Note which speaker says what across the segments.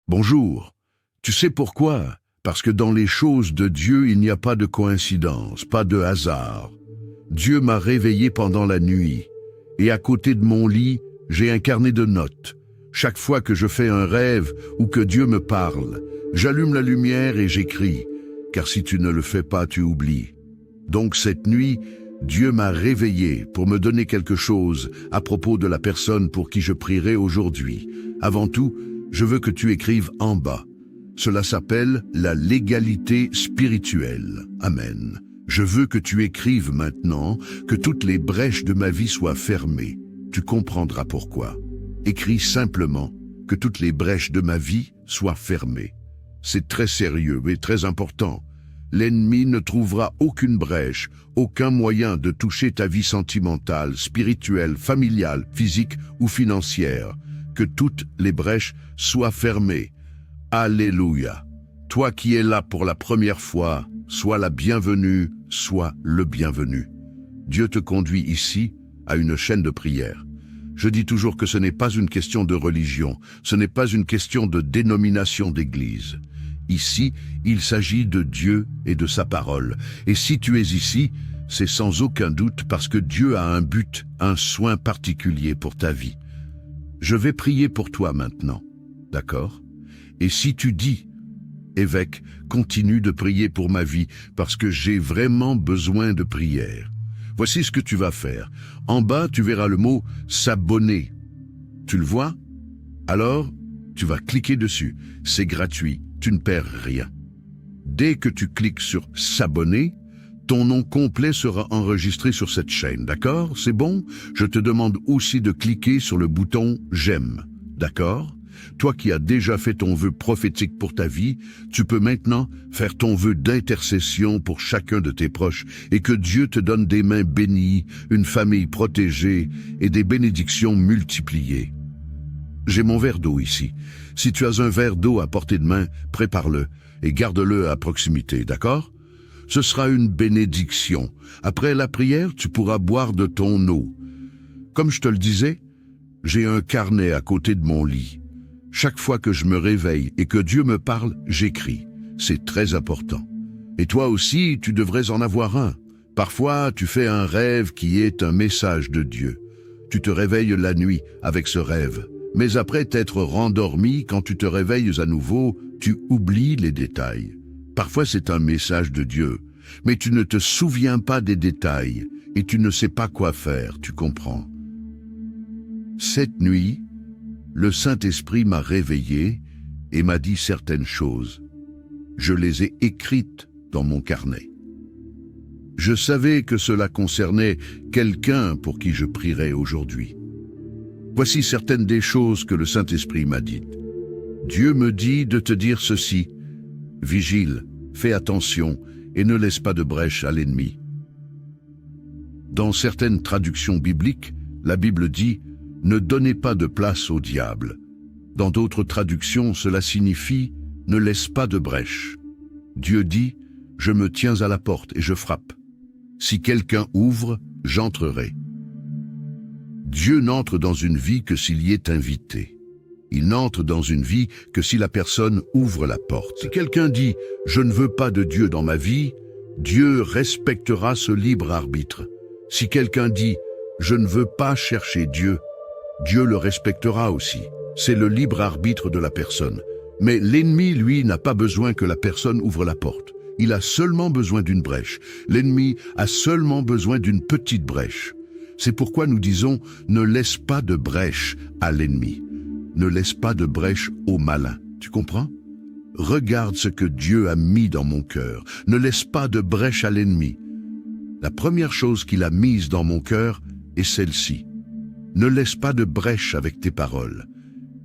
Speaker 1: Bonjour. Tu sais pourquoi? Parce que dans les choses de Dieu, il n'y a pas de coïncidence, pas de hasard. Dieu m'a réveillé pendant la nuit, et à côté de mon lit, j'ai un carnet de notes. Chaque fois que je fais un rêve ou que Dieu me parle, j'allume la lumière et j'écris, car si tu ne le fais pas, tu oublies. Donc cette nuit, Dieu m'a réveillé pour me donner quelque chose à propos de la personne pour qui je prierai aujourd'hui. Avant tout, je veux que tu écrives en bas. Cela s'appelle la légalité spirituelle. Amen. Je veux que tu écrives maintenant que toutes les brèches de ma vie soient fermées. Tu comprendras pourquoi. Écris simplement que toutes les brèches de ma vie soient fermées. C'est très sérieux et très important. L'ennemi ne trouvera aucune brèche, aucun moyen de toucher ta vie sentimentale, spirituelle, familiale, physique ou financière. Que toutes les brèches soient fermées. Alléluia. Toi qui es là pour la première fois, sois la bienvenue, sois le bienvenu. Dieu te conduit ici à une chaîne de prière. Je dis toujours que ce n'est pas une question de religion, ce n'est pas une question de dénomination d'église. Ici, il s'agit de Dieu et de sa parole. Et si tu es ici, c'est sans aucun doute parce que Dieu a un but, un soin particulier pour ta vie. Je vais prier pour toi maintenant, d'accord? Et si tu dis, évêque, continue de prier pour ma vie parce que j'ai vraiment besoin de prière. Voici ce que tu vas faire. En bas, tu verras le mot « s'abonner ». Tu le vois? Alors, tu vas cliquer dessus. C'est gratuit, tu ne perds rien. Dès que tu cliques sur « s'abonner », ton nom complet sera enregistré sur cette chaîne, d'accord? C'est bon? Je te demande aussi de cliquer sur le bouton « j'aime », d'accord? Toi qui as déjà fait ton vœu prophétique pour ta vie, tu peux maintenant faire ton vœu d'intercession pour chacun de tes proches et que Dieu te donne des mains bénies, une famille protégée et des bénédictions multipliées. J'ai mon verre d'eau ici. Si tu as un verre d'eau à portée de main, prépare-le et garde-le à proximité, d'accord? Ce sera une bénédiction. Après la prière, tu pourras boire de ton eau. Comme je te le disais, j'ai un carnet à côté de mon lit. Chaque fois que je me réveille et que Dieu me parle, j'écris. C'est très important. Et toi aussi, tu devrais en avoir un. Parfois, tu fais un rêve qui est un message de Dieu. Tu te réveilles la nuit avec ce rêve. Mais après t'être rendormi, quand tu te réveilles à nouveau, tu oublies les détails. Parfois, c'est un message de Dieu. Mais tu ne te souviens pas des détails et tu ne sais pas quoi faire, tu comprends. Cette nuit, le Saint-Esprit m'a réveillé et m'a dit certaines choses. Je les ai écrites dans mon carnet. Je savais que cela concernait quelqu'un pour qui je prierais aujourd'hui. Voici certaines des choses que le Saint-Esprit m'a dites. Dieu me dit de te dire ceci. Vigile, fais attention et ne laisse pas de brèche à l'ennemi. Dans certaines traductions bibliques, la Bible dit « Ne donnez pas de place au diable ». Dans d'autres traductions, cela signifie « Ne laisse pas de brèche ». Dieu dit « Je me tiens à la porte et je frappe. Si quelqu'un ouvre, j'entrerai ». Dieu n'entre dans une vie que s'il y est invité. Il n'entre dans une vie que si la personne ouvre la porte. Si quelqu'un dit « Je ne veux pas de Dieu dans ma vie », Dieu respectera ce libre arbitre. Si quelqu'un dit « Je ne veux pas chercher Dieu », Dieu le respectera aussi. C'est le libre arbitre de la personne. Mais l'ennemi, lui, n'a pas besoin que la personne ouvre la porte. Il a seulement besoin d'une brèche. L'ennemi a seulement besoin d'une petite brèche. C'est pourquoi nous disons « Ne laisse pas de brèche à l'ennemi ». Ne laisse pas de brèche au malin. Tu comprends? Regarde ce que Dieu a mis dans mon cœur. Ne laisse pas de brèche à l'ennemi. La première chose qu'il a mise dans mon cœur est celle-ci. Ne laisse pas de brèche avec tes paroles.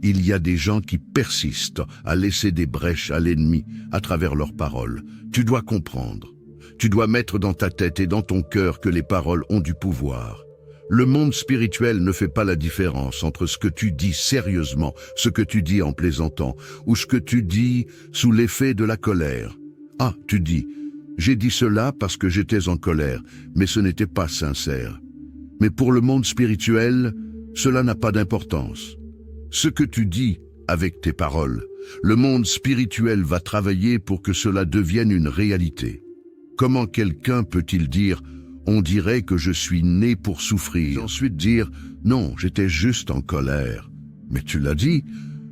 Speaker 1: Il y a des gens qui persistent à laisser des brèches à l'ennemi à travers leurs paroles. Tu dois comprendre. Tu dois mettre dans ta tête et dans ton cœur que les paroles ont du pouvoir. Le monde spirituel ne fait pas la différence entre ce que tu dis sérieusement, ce que tu dis en plaisantant, ou ce que tu dis sous l'effet de la colère. Ah, tu dis, j'ai dit cela parce que j'étais en colère, mais ce n'était pas sincère. Mais pour le monde spirituel, cela n'a pas d'importance. Ce que tu dis avec tes paroles, Le monde spirituel va travailler pour que cela devienne une réalité. Comment quelqu'un peut-il dire « on dirait que je suis né pour souffrir » et ensuite dire « non, j'étais juste en colère ». Mais tu l'as dit,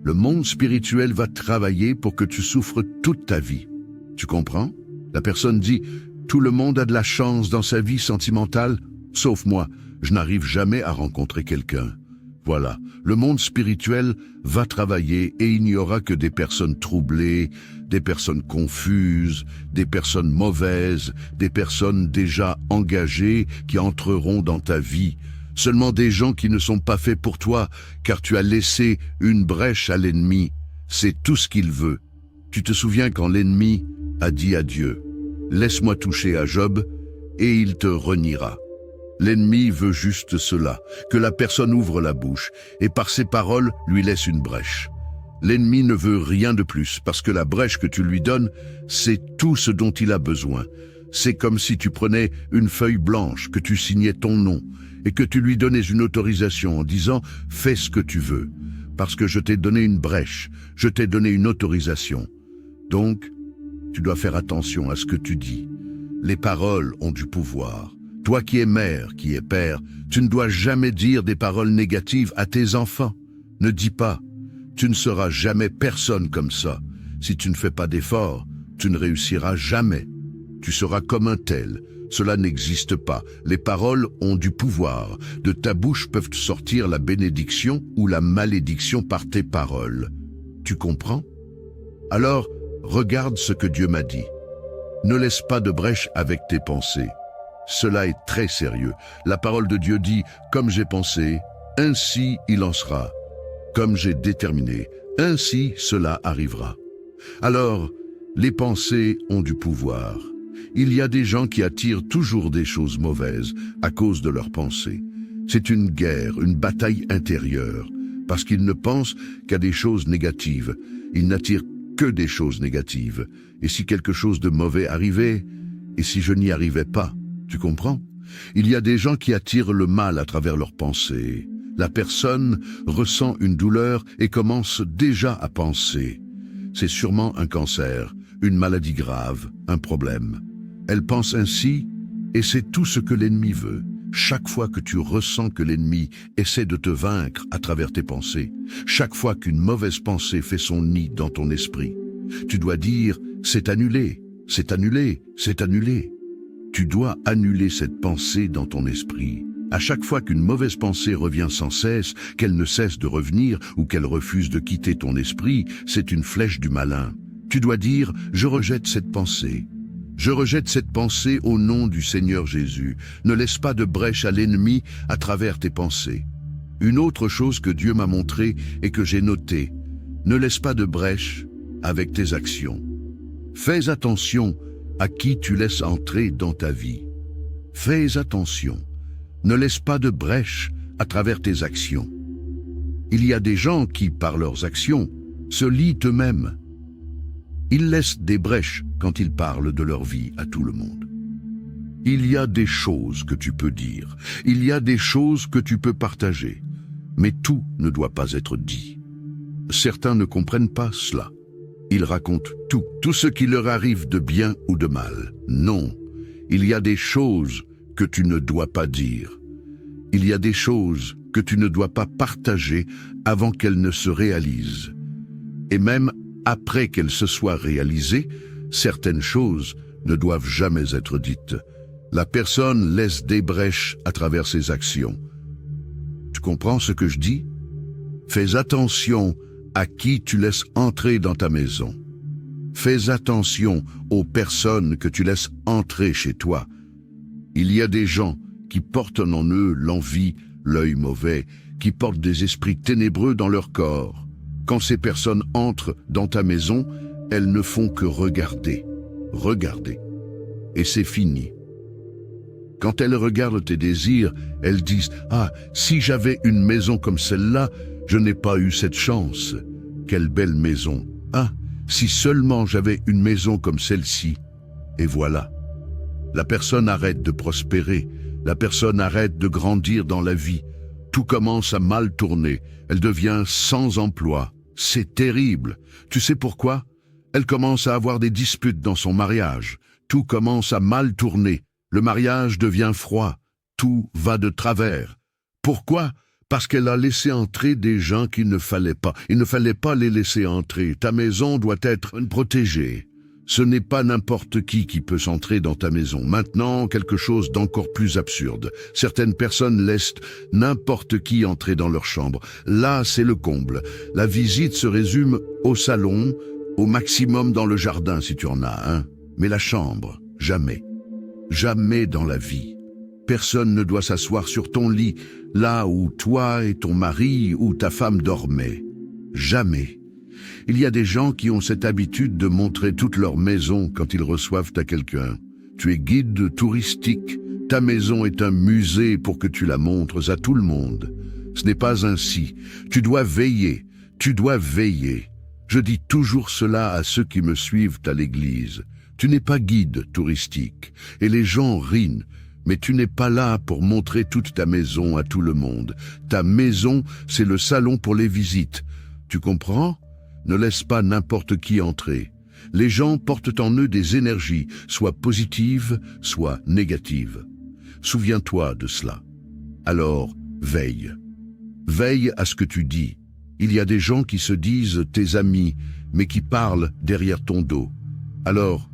Speaker 1: le monde spirituel va travailler pour que tu souffres toute ta vie. Tu comprends? La personne dit « tout le monde a de la chance dans sa vie sentimentale, sauf moi, je n'arrive jamais à rencontrer quelqu'un ». Voilà, le monde spirituel va travailler et il n'y aura que des personnes troublées, des personnes confuses, des personnes mauvaises, des personnes déjà engagées qui entreront dans ta vie. Seulement des gens qui ne sont pas faits pour toi, car tu as laissé une brèche à l'ennemi. C'est tout ce qu'il veut. Tu te souviens quand l'ennemi a dit à Dieu, « Laisse-moi toucher à Job, et il te reniera ». L'ennemi veut juste cela, que la personne ouvre la bouche et par ses paroles lui laisse une brèche. L'ennemi ne veut rien de plus parce que la brèche que tu lui donnes, c'est tout ce dont il a besoin. C'est comme si tu prenais une feuille blanche, que tu signais ton nom et que tu lui donnais une autorisation en disant « fais ce que tu veux » parce que je t'ai donné une brèche, je t'ai donné une autorisation. Donc, tu dois faire attention à ce que tu dis. Les paroles ont du pouvoir. Toi qui es mère, qui es père, tu ne dois jamais dire des paroles négatives à tes enfants. Ne dis pas, tu ne seras jamais personne comme ça. Si tu ne fais pas d'efforts, tu ne réussiras jamais. Tu seras comme un tel. Cela n'existe pas. Les paroles ont du pouvoir. De ta bouche peuvent sortir la bénédiction ou la malédiction par tes paroles. Tu comprends? Alors, regarde ce que Dieu m'a dit. Ne laisse pas de brèche avec tes pensées. Cela est très sérieux. La parole de Dieu dit « Comme j'ai pensé, ainsi il en sera. Comme j'ai déterminé, ainsi cela arrivera. » Alors, les pensées ont du pouvoir. Il y a des gens qui attirent toujours des choses mauvaises à cause de leurs pensées. C'est une guerre, une bataille intérieure, parce qu'ils ne pensent qu'à des choses négatives. Ils n'attirent que des choses négatives. Et si quelque chose de mauvais arrivait, et si je n'y arrivais pas, tu comprends? Il y a des gens qui attirent le mal à travers leurs pensées. La personne ressent une douleur et commence déjà à penser. C'est sûrement un cancer, une maladie grave, un problème. Elle pense ainsi et c'est tout ce que l'ennemi veut. Chaque fois que tu ressens que l'ennemi essaie de te vaincre à travers tes pensées, chaque fois qu'une mauvaise pensée fait son nid dans ton esprit, tu dois dire « c'est annulé, c'est annulé, c'est annulé ». Tu dois annuler cette pensée dans ton esprit. À chaque fois qu'une mauvaise pensée revient sans cesse, qu'elle ne cesse de revenir ou qu'elle refuse de quitter ton esprit, c'est une flèche du malin. Tu dois dire « je rejette cette pensée ». Je rejette cette pensée au nom du Seigneur Jésus. Ne laisse pas de brèche à l'ennemi à travers tes pensées. Une autre chose que Dieu m'a montrée et que j'ai notée, ne laisse pas de brèche avec tes actions. Fais attention à qui tu laisses entrer dans ta vie. Fais attention. Ne laisse pas de brèche à travers tes actions. Il y a des gens qui, par leurs actions, se lient eux-mêmes. Ils laissent des brèches quand ils parlent de leur vie à tout le monde. Il y a des choses que tu peux dire. Il y a des choses que tu peux partager. Mais tout ne doit pas être dit. Certains ne comprennent pas cela. Ils racontent tout ce qui leur arrive de bien ou de mal. Non, il y a des choses que tu ne dois pas dire. Il y a des choses que tu ne dois pas partager avant qu'elles ne se réalisent. Et même après qu'elles se soient réalisées, certaines choses ne doivent jamais être dites. La personne laisse des brèches à travers ses actions. Tu comprends ce que je dis? Fais attention à qui tu laisses entrer dans ta maison. Fais attention aux personnes que tu laisses entrer chez toi. Il y a des gens qui portent en eux l'envie, l'œil mauvais, qui portent des esprits ténébreux dans leur corps. Quand ces personnes entrent dans ta maison, elles ne font que regarder, regarder. Et c'est fini. Quand elles regardent tes désirs, elles disent « Ah, si j'avais une maison comme celle-là, je n'ai pas eu cette chance. Quelle belle maison. Ah, si seulement j'avais une maison comme celle-ci. » Et voilà. La personne arrête de prospérer. La personne arrête de grandir dans la vie. Tout commence à mal tourner. Elle devient sans emploi. C'est terrible. Tu sais pourquoi? Elle commence à avoir des disputes dans son mariage. Tout commence à mal tourner. Le mariage devient froid. Tout va de travers. Pourquoi? Parce qu'elle a laissé entrer des gens qu'il ne fallait pas. Il ne fallait pas les laisser entrer. Ta maison doit être protégée. Ce n'est pas n'importe qui peut s'entrer dans ta maison. Maintenant, quelque chose d'encore plus absurde. Certaines personnes laissent n'importe qui entrer dans leur chambre. Là, c'est le comble. La visite se résume au salon, au maximum dans le jardin si tu en as un. Mais la chambre, jamais. Jamais dans la vie. Personne ne doit s'asseoir sur ton lit, là où toi et ton mari ou ta femme dormaient. Jamais. Il y a des gens qui ont cette habitude de montrer toute leur maison quand ils reçoivent à quelqu'un. Tu es guide touristique. Ta maison est un musée pour que tu la montres à tout le monde. Ce n'est pas ainsi. Tu dois veiller. Tu dois veiller. Je dis toujours cela à ceux qui me suivent à l'église. Tu n'es pas guide touristique. Et les gens rient. Mais tu n'es pas là pour montrer toute ta maison à tout le monde. Ta maison, c'est le salon pour les visites. Tu comprends? Ne laisse pas n'importe qui entrer. Les gens portent en eux des énergies, soit positives, soit négatives. Souviens-toi de cela. Alors, veille. Veille à ce que tu dis. Il y a des gens qui se disent tes amis, mais qui parlent derrière ton dos. Alors,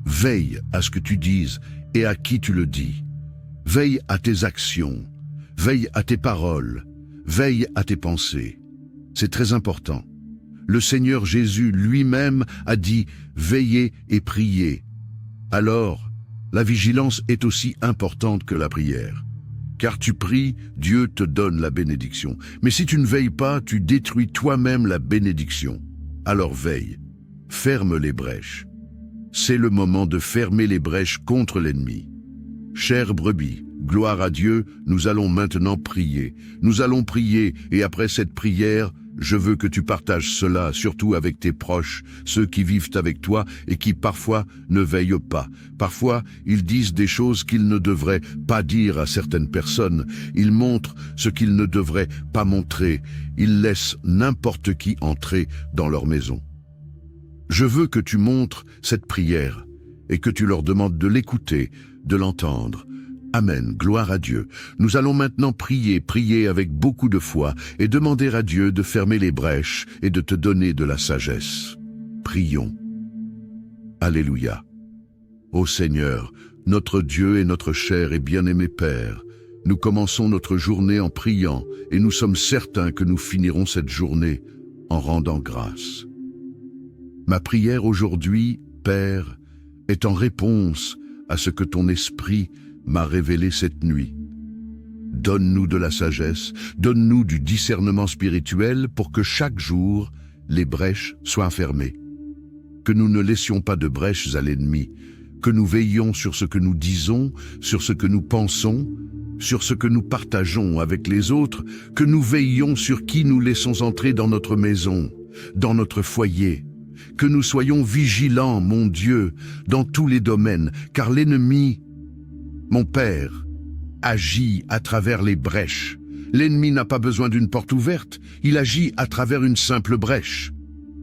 Speaker 1: veille à ce que tu dises et à qui tu le dis. Veille à tes actions. Veille à tes paroles. Veille à tes pensées. C'est très important. Le Seigneur Jésus lui-même a dit « Veillez et priez ». Alors, la vigilance est aussi importante que la prière. Car tu pries, Dieu te donne la bénédiction. Mais si tu ne veilles pas, tu détruis toi-même la bénédiction. Alors veille, ferme les brèches. C'est le moment de fermer les brèches contre l'ennemi. Chère brebis, gloire à Dieu, nous allons maintenant prier. Nous allons prier et après cette prière, je veux que tu partages cela, surtout avec tes proches, ceux qui vivent avec toi et qui parfois ne veillent pas. Parfois, ils disent des choses qu'ils ne devraient pas dire à certaines personnes. Ils montrent ce qu'ils ne devraient pas montrer. Ils laissent n'importe qui entrer dans leur maison. Je veux que tu montres cette prière et que tu leur demandes de l'écouter, de l'entendre. Amen, gloire à Dieu. Nous allons maintenant prier avec beaucoup de foi et demander à Dieu de fermer les brèches et de te donner de la sagesse. Prions. Alléluia. Ô Seigneur, notre Dieu et notre cher et bien-aimé Père, nous commençons notre journée en priant et nous sommes certains que nous finirons cette journée en rendant grâce. Ma prière aujourd'hui, Père, est en réponse à ce que ton esprit m'a révélé cette nuit. Donne-nous de la sagesse, donne-nous du discernement spirituel pour que chaque jour, les brèches soient fermées. Que nous ne laissions pas de brèches à l'ennemi, que nous veillions sur ce que nous disons, sur ce que nous pensons, sur ce que nous partageons avec les autres, que nous veillions sur qui nous laissons entrer dans notre maison, dans notre foyer, que nous soyons vigilants, mon Dieu, dans tous les domaines, car l'ennemi, mon Père, agit à travers les brèches. L'ennemi n'a pas besoin d'une porte ouverte, il agit à travers une simple brèche.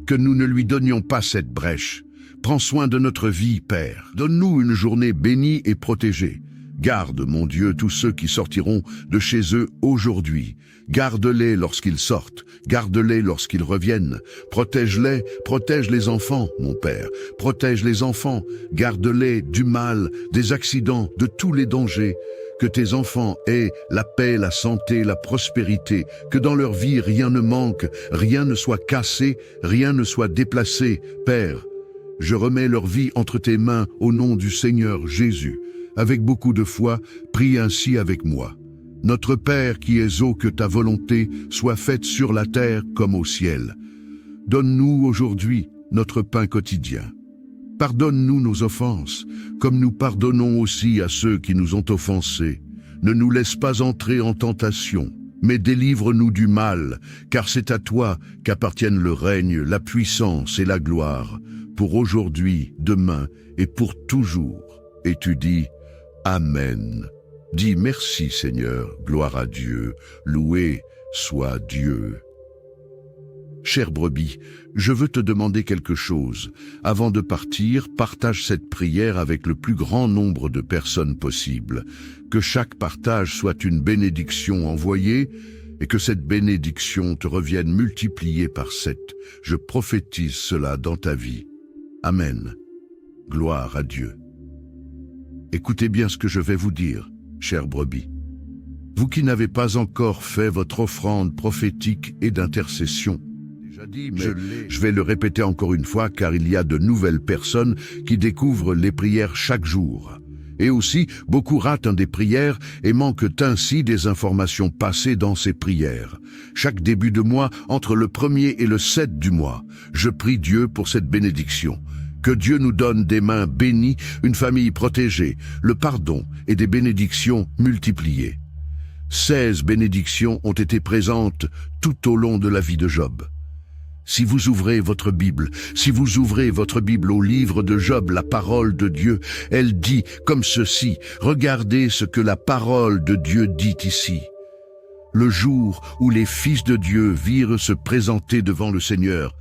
Speaker 1: Que nous ne lui donnions pas cette brèche. Prends soin de notre vie, Père. Donne-nous une journée bénie et protégée. Garde, mon Dieu, tous ceux qui sortiront de chez eux aujourd'hui. Garde-les lorsqu'ils sortent, garde-les lorsqu'ils reviennent. Protège-les, protège les enfants, mon Père. Protège les enfants, garde-les du mal, des accidents, de tous les dangers. Que tes enfants aient la paix, la santé, la prospérité, que dans leur vie rien ne manque, rien ne soit cassé, rien ne soit déplacé. Père, je remets leur vie entre tes mains au nom du Seigneur Jésus. Avec beaucoup de foi, prie ainsi avec moi. Notre Père qui es haut, que ta volonté soit faite sur la terre comme au ciel. Donne-nous aujourd'hui notre pain quotidien. Pardonne-nous nos offenses, comme nous pardonnons aussi à ceux qui nous ont offensés. Ne nous laisse pas entrer en tentation, mais délivre-nous du mal, car c'est à toi qu'appartiennent le règne, la puissance et la gloire, pour aujourd'hui, demain et pour toujours. Et tu dis, Amen. Dis merci Seigneur, gloire à Dieu, loué soit Dieu. Chère brebis, je veux te demander quelque chose. Avant de partir, partage cette prière avec le plus grand nombre de personnes possible. Que chaque partage soit une bénédiction envoyée et que cette bénédiction te revienne multipliée par 7. Je prophétise cela dans ta vie. Amen. Gloire à Dieu. Écoutez bien ce que je vais vous dire, chère brebis. Vous qui n'avez pas encore fait votre offrande prophétique et d'intercession, je vais le répéter encore une fois car il y a de nouvelles personnes qui découvrent les prières chaque jour. Et aussi, beaucoup ratent des prières et manquent ainsi des informations passées dans ces prières. Chaque début de mois, entre le 1er et le 7 du mois, je prie Dieu pour cette bénédiction. Que Dieu nous donne des mains bénies, une famille protégée, le pardon et des bénédictions multipliées. 16 bénédictions ont été présentes tout au long de la vie de Job. Si vous ouvrez votre Bible au livre de Job, la parole de Dieu, elle dit comme ceci, regardez ce que la parole de Dieu dit ici. Le jour où les fils de Dieu virent se présenter devant le Seigneur,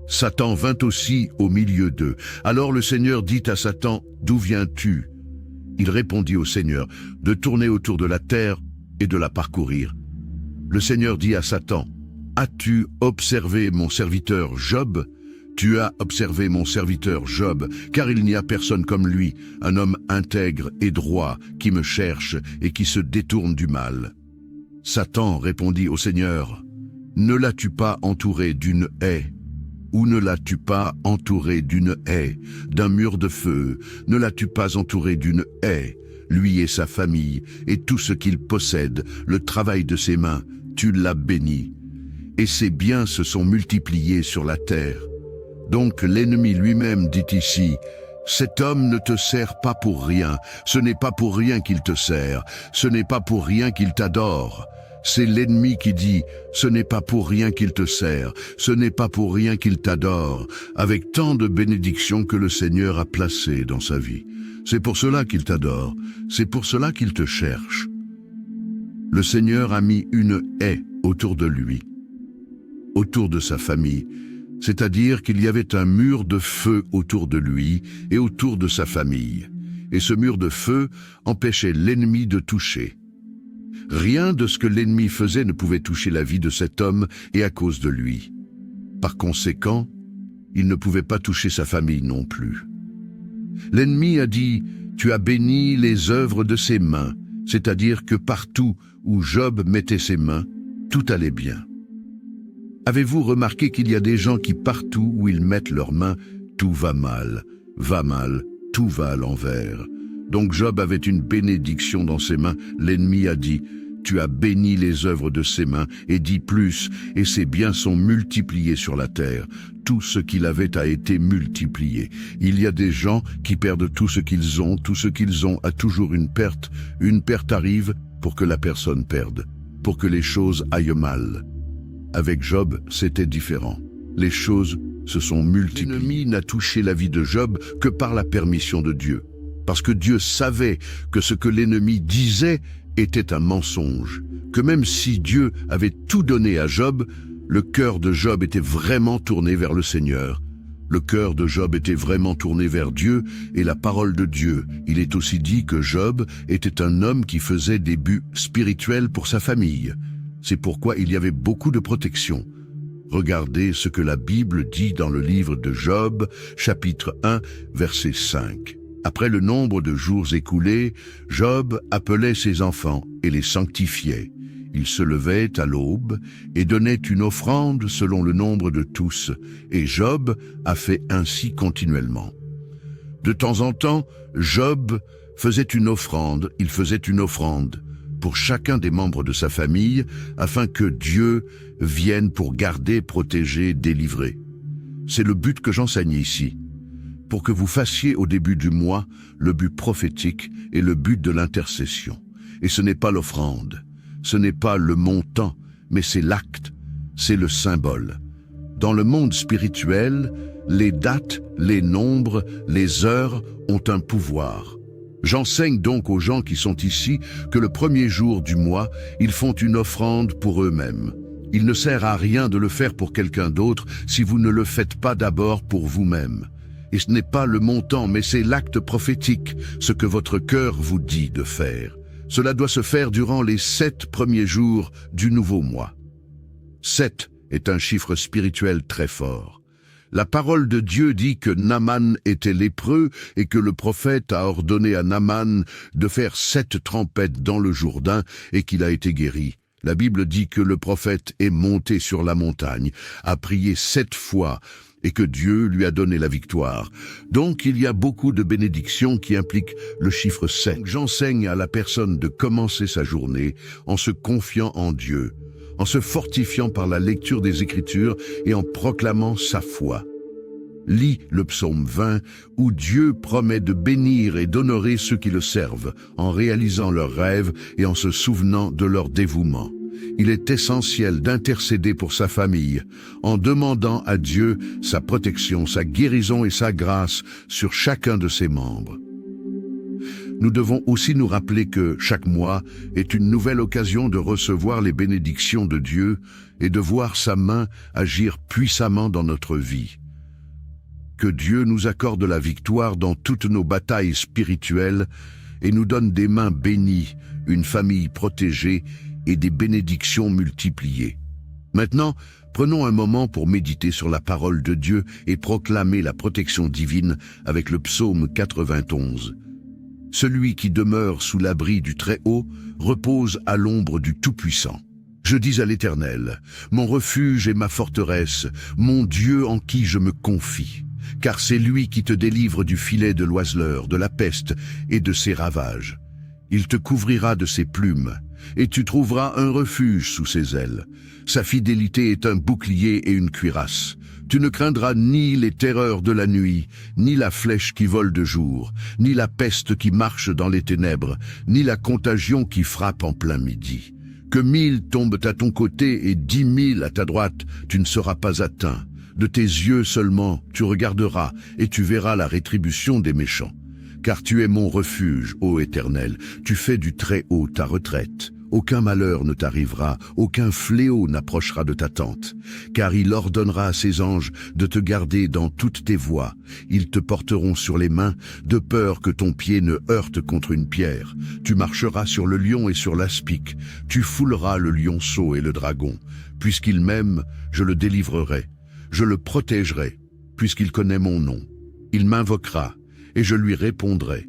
Speaker 1: Satan vint aussi au milieu d'eux. Alors le Seigneur dit à Satan, d'où viens-tu? Il répondit au Seigneur, de tourner autour de la terre et de la parcourir. Le Seigneur dit à Satan, as-tu observé mon serviteur Job? Tu as observé mon serviteur Job, car il n'y a personne comme lui, un homme intègre et droit, qui me cherche et qui se détourne du mal. Satan répondit au Seigneur, ne l'as-tu pas entouré d'une haie? Ou ne l'as-tu pas entouré d'une haie, d'un mur de feu? Ne l'as-tu pas entouré d'une haie? Lui et sa famille, et tout ce qu'il possède, le travail de ses mains, tu l'as béni. Et ses biens se sont multipliés sur la terre. Donc l'ennemi lui-même dit ici, cet homme ne te sert pas pour rien, ce n'est pas pour rien qu'il te sert, ce n'est pas pour rien qu'il t'adore. C'est l'ennemi qui dit, ce n'est pas pour rien qu'il te sert, ce n'est pas pour rien qu'il t'adore, avec tant de bénédictions que le Seigneur a placées dans sa vie. C'est pour cela qu'il t'adore, c'est pour cela qu'il te cherche. Le Seigneur a mis une haie autour de lui, autour de sa famille, c'est-à-dire qu'il y avait un mur de feu autour de lui et autour de sa famille. Et ce mur de feu empêchait l'ennemi de toucher. Rien de ce que l'ennemi faisait ne pouvait toucher la vie de cet homme et à cause de lui. Par conséquent, il ne pouvait pas toucher sa famille non plus. L'ennemi a dit, tu as béni les œuvres de ses mains, c'est-à-dire que partout où Job mettait ses mains, tout allait bien. Avez-vous remarqué qu'il y a des gens qui partout où ils mettent leurs mains, tout va mal, tout va à l'envers. Donc Job avait une bénédiction dans ses mains. L'ennemi a dit, tu as béni les œuvres de ses mains, et dit plus, et ses biens sont multipliés sur la terre. Tout ce qu'il avait a été multiplié. Il y a des gens qui perdent tout ce qu'ils ont a toujours une perte. Une perte arrive pour que la personne perde, pour que les choses aillent mal. Avec Job, c'était différent. Les choses se sont multipliées. L'ennemi n'a touché la vie de Job que par la permission de Dieu. Parce que Dieu savait que ce que l'ennemi disait était un mensonge. Que même si Dieu avait tout donné à Job, le cœur de Job était vraiment tourné vers le Seigneur. Le cœur de Job était vraiment tourné vers Dieu et la parole de Dieu. Il est aussi dit que Job était un homme qui faisait des buts spirituels pour sa famille. C'est pourquoi il y avait beaucoup de protection. Regardez ce que la Bible dit dans le livre de Job, chapitre 1, verset 5. Après le nombre de jours écoulés, Job appelait ses enfants et les sanctifiait. Il se levait à l'aube et donnait une offrande selon le nombre de tous, et Job a fait ainsi continuellement. De temps en temps, Job faisait une offrande, pour chacun des membres de sa famille, afin que Dieu vienne pour garder, protéger, délivrer. C'est le but que j'enseigne ici, pour que vous fassiez au début du mois le but prophétique et le but de l'intercession. Et ce n'est pas l'offrande, ce n'est pas le montant, mais c'est l'acte, c'est le symbole. Dans le monde spirituel, les dates, les nombres, les heures ont un pouvoir. J'enseigne donc aux gens qui sont ici que le premier jour du mois, ils font une offrande pour eux-mêmes. Il ne sert à rien de le faire pour quelqu'un d'autre si vous ne le faites pas d'abord pour vous-même. Et ce n'est pas le montant, mais c'est l'acte prophétique, ce que votre cœur vous dit de faire. Cela doit se faire durant les 7 premiers jours du nouveau mois. 7 est un chiffre spirituel très fort. La parole de Dieu dit que Naaman était lépreux et que le prophète a ordonné à Naaman de faire 7 trempettes dans le Jourdain et qu'il a été guéri. La Bible dit que le prophète est monté sur la montagne, a prié 7 fois et que Dieu lui a donné la victoire. Donc il y a beaucoup de bénédictions qui impliquent le chiffre 7. J'enseigne à la personne de commencer sa journée en se confiant en Dieu, en se fortifiant par la lecture des Écritures et en proclamant sa foi. Lis le psaume 20 où Dieu promet de bénir et d'honorer ceux qui le servent en réalisant leurs rêves et en se souvenant de leur dévouement. Il est essentiel d'intercéder pour sa famille en demandant à Dieu sa protection, sa guérison et sa grâce sur chacun de ses membres. Nous devons aussi nous rappeler que chaque mois est une nouvelle occasion de recevoir les bénédictions de Dieu et de voir sa main agir puissamment dans notre vie. Que Dieu nous accorde la victoire dans toutes nos batailles spirituelles et nous donne des mains bénies, une famille protégée et des bénédictions multipliées. Maintenant, prenons un moment pour méditer sur la parole de Dieu et proclamer la protection divine avec le psaume 91. Celui qui demeure sous l'abri du Très-Haut repose à l'ombre du Tout-Puissant. Je dis à l'Éternel, mon refuge et ma forteresse, mon Dieu en qui je me confie. Car c'est lui qui te délivre du filet de l'oiseleur, de la peste et de ses ravages. Il te couvrira de ses plumes, et tu trouveras un refuge sous ses ailes. Sa fidélité est un bouclier et une cuirasse. Tu ne craindras ni les terreurs de la nuit, ni la flèche qui vole de jour, ni la peste qui marche dans les ténèbres, ni la contagion qui frappe en plein midi. Que 1000 tombent à ton côté et 10 000 à ta droite, tu ne seras pas atteint. De tes yeux seulement, tu regarderas et tu verras la rétribution des méchants. Car tu es mon refuge, ô Éternel, tu fais du Très-Haut ta retraite. Aucun malheur ne t'arrivera, aucun fléau n'approchera de ta tente. Car il ordonnera à ses anges de te garder dans toutes tes voies. Ils te porteront sur les mains, de peur que ton pied ne heurte contre une pierre. Tu marcheras sur le lion et sur l'aspic. Tu fouleras le lionceau et le dragon. Puisqu'il m'aime, je le délivrerai. Je le protégerai, puisqu'il connaît mon nom. Il m'invoquera, et je lui répondrai.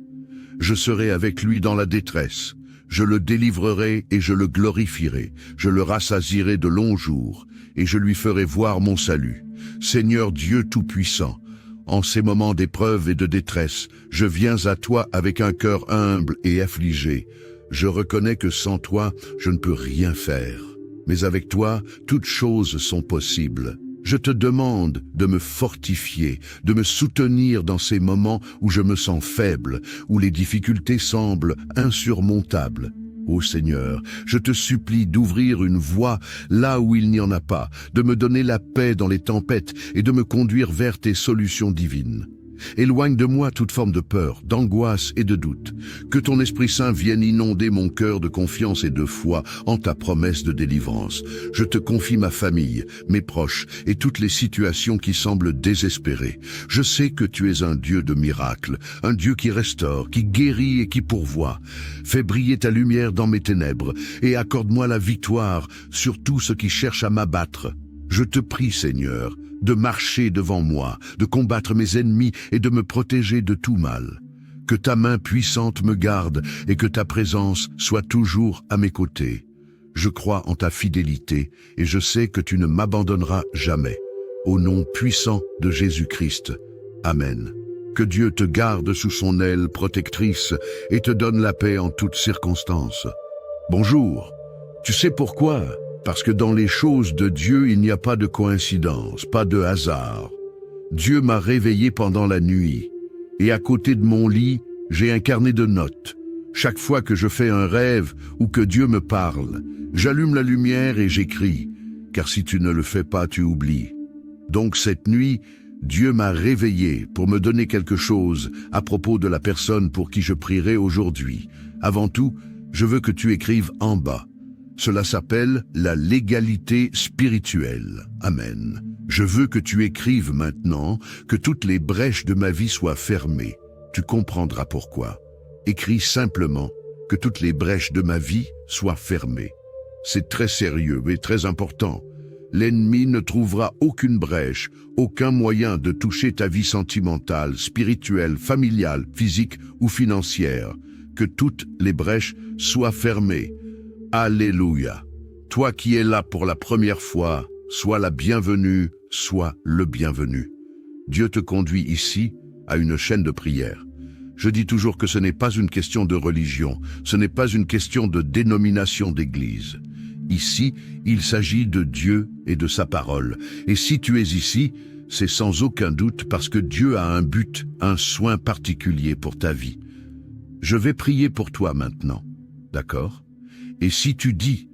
Speaker 1: Je serai avec lui dans la détresse. Je le délivrerai et je le glorifierai. Je le rassasierai de longs jours, et je lui ferai voir mon salut. Seigneur Dieu Tout-Puissant, en ces moments d'épreuve et de détresse, je viens à toi avec un cœur humble et affligé. Je reconnais que sans toi, je ne peux rien faire. Mais avec toi, toutes choses sont possibles. Je te demande de me fortifier, de me soutenir dans ces moments où je me sens faible, où les difficultés semblent insurmontables. Ô Seigneur, je te supplie d'ouvrir une voie là où il n'y en a pas, de me donner la paix dans les tempêtes et de me conduire vers tes solutions divines. Éloigne de moi toute forme de peur, d'angoisse et de doute. Que ton Esprit Saint vienne inonder mon cœur de confiance et de foi en ta promesse de délivrance. Je te confie ma famille, mes proches et toutes les situations qui semblent désespérées. Je sais que tu es un Dieu de miracles, un Dieu qui restaure, qui guérit et qui pourvoit. Fais briller ta lumière dans mes ténèbres et accorde-moi la victoire sur tout ce qui cherche à m'abattre. Je te prie, Seigneur, de marcher devant moi, de combattre mes ennemis et de me protéger de tout mal. Que ta main puissante me garde et que ta présence soit toujours à mes côtés. Je crois en ta fidélité et je sais que tu ne m'abandonneras jamais. Au nom puissant de Jésus-Christ. Amen. Que Dieu te garde sous son aile protectrice et te donne la paix en toutes circonstances. Bonjour. Tu sais pourquoi ? Parce que dans les choses de Dieu, il n'y a pas de coïncidence, pas de hasard. Dieu m'a réveillé pendant la nuit, et à côté de mon lit, j'ai un carnet de notes. Chaque fois que je fais un rêve ou que Dieu me parle, j'allume la lumière et j'écris, car si tu ne le fais pas, tu oublies. Donc cette nuit, Dieu m'a réveillé pour me donner quelque chose à propos de la personne pour qui je prierai aujourd'hui. Avant tout, je veux que tu écrives en bas. Cela s'appelle la légalité spirituelle. Amen. Je veux que tu écrives maintenant que toutes les brèches de ma vie soient fermées. Tu comprendras pourquoi. Écris simplement que toutes les brèches de ma vie soient fermées. C'est très sérieux et très important. L'ennemi ne trouvera aucune brèche, aucun moyen de toucher ta vie sentimentale, spirituelle, familiale, physique ou financière. Que toutes les brèches soient fermées. Alléluia. Toi qui es là pour la première fois, sois la bienvenue, sois le bienvenu. Dieu te conduit ici à une chaîne de prière. Je dis toujours que ce n'est pas une question de religion, ce n'est pas une question de dénomination d'église. Ici, il s'agit de Dieu et de sa parole. Et si tu es ici, c'est sans aucun doute parce que Dieu a un but, un soin particulier pour ta vie. Je vais prier pour toi maintenant, d'accord? Et si tu dis,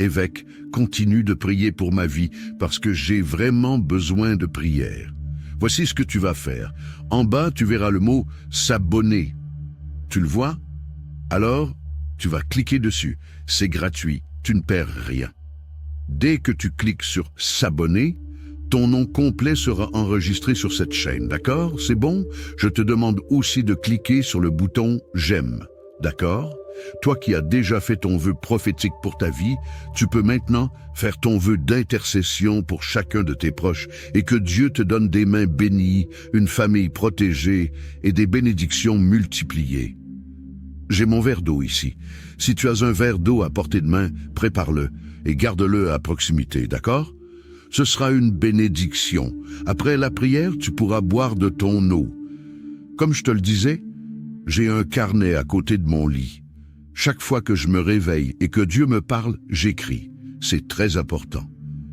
Speaker 1: évêque, continue de prier pour ma vie parce que j'ai vraiment besoin de prière. Voici ce que tu vas faire. En bas, tu verras le mot « s'abonner ». Tu le vois? Alors, tu vas cliquer dessus. C'est gratuit, tu ne perds rien. Dès que tu cliques sur « s'abonner », ton nom complet sera enregistré sur cette chaîne, d'accord? C'est bon? Je te demande aussi de cliquer sur le bouton « j'aime », d'accord? Toi qui as déjà fait ton vœu prophétique pour ta vie, tu peux maintenant faire ton vœu d'intercession pour chacun de tes proches et que Dieu te donne des mains bénies, une famille protégée et des bénédictions multipliées. J'ai mon verre d'eau ici. Si tu as un verre d'eau à portée de main, prépare-le et garde-le à proximité, d'accord? Ce sera une bénédiction. Après la prière, tu pourras boire de ton eau. Comme je te le disais, j'ai un carnet à côté de mon lit. Chaque fois que je me réveille et que Dieu me parle, j'écris. C'est très important.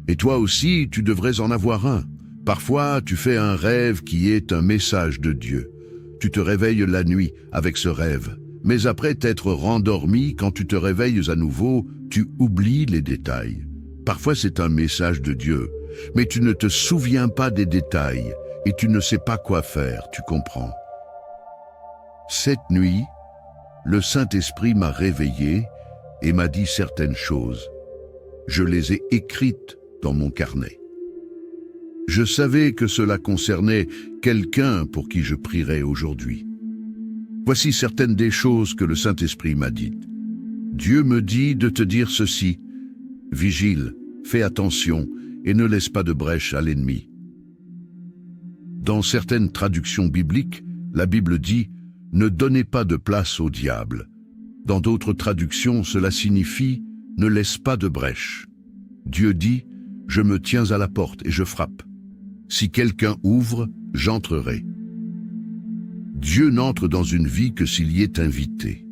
Speaker 1: Et toi aussi, tu devrais en avoir un. Parfois, tu fais un rêve qui est un message de Dieu. Tu te réveilles la nuit avec ce rêve. Mais après t'être rendormi, quand tu te réveilles à nouveau, tu oublies les détails. Parfois, c'est un message de Dieu, mais tu ne te souviens pas des détails et tu ne sais pas quoi faire, tu comprends. Cette nuit, le Saint-Esprit m'a réveillé et m'a dit certaines choses. Je les ai écrites dans mon carnet. Je savais que cela concernait quelqu'un pour qui je prierais aujourd'hui. Voici certaines des choses que le Saint-Esprit m'a dites. Dieu me dit de te dire ceci. Vigile, fais attention et ne laisse pas de brèche à l'ennemi. Dans certaines traductions bibliques, la Bible dit « Ne donnez pas de place au diable ». Dans d'autres traductions, cela signifie « Ne laisse pas de brèche ». Dieu dit « Je me tiens à la porte et je frappe. Si quelqu'un ouvre, j'entrerai ». Dieu n'entre dans une vie que s'il y est invité.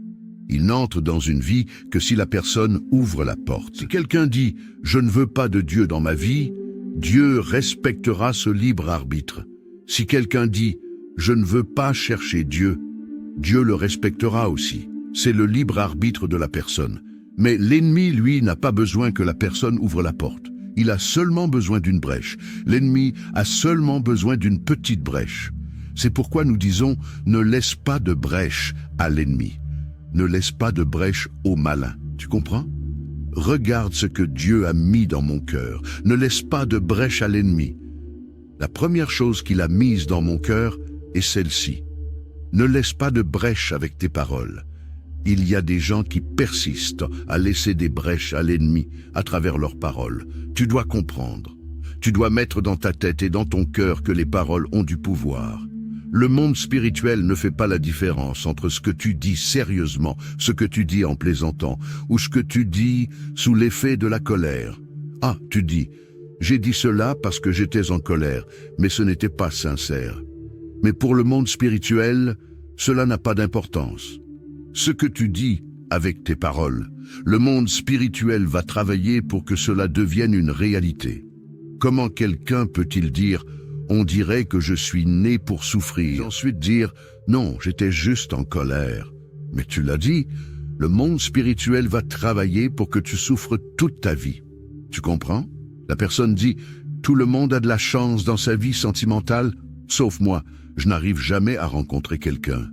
Speaker 1: Il n'entre dans une vie que si la personne ouvre la porte. Si quelqu'un dit « Je ne veux pas de Dieu dans ma vie », Dieu respectera ce libre arbitre. Si quelqu'un dit « Je ne veux pas chercher Dieu », Dieu le respectera aussi. C'est le libre arbitre de la personne. Mais l'ennemi, lui, n'a pas besoin que la personne ouvre la porte. Il a seulement besoin d'une brèche. L'ennemi a seulement besoin d'une petite brèche. C'est pourquoi nous disons « Ne laisse pas de brèche à l'ennemi ». Ne laisse pas de brèche au malin. Tu comprends? Regarde ce que Dieu a mis dans mon cœur. Ne laisse pas de brèche à l'ennemi. La première chose qu'il a mise dans mon cœur est celle-ci. Ne laisse pas de brèche avec tes paroles. Il y a des gens qui persistent à laisser des brèches à l'ennemi à travers leurs paroles. Tu dois comprendre. Tu dois mettre dans ta tête et dans ton cœur que les paroles ont du pouvoir. Le monde spirituel ne fait pas la différence entre ce que tu dis sérieusement, ce que tu dis en plaisantant, ou ce que tu dis sous l'effet de la colère. Ah, tu dis, j'ai dit cela parce que j'étais en colère, mais ce n'était pas sincère. Mais pour le monde spirituel, cela n'a pas d'importance. Ce que tu dis avec tes paroles, le monde spirituel va travailler pour que cela devienne une réalité. Comment quelqu'un peut-il dire « On dirait que je suis né pour souffrir » et ensuite dire « Non, j'étais juste en colère ». Mais tu l'as dit, le monde spirituel va travailler pour que tu souffres toute ta vie. Tu comprends? La personne dit « Tout le monde a de la chance dans sa vie sentimentale, sauf moi, je n'arrive jamais à rencontrer quelqu'un ».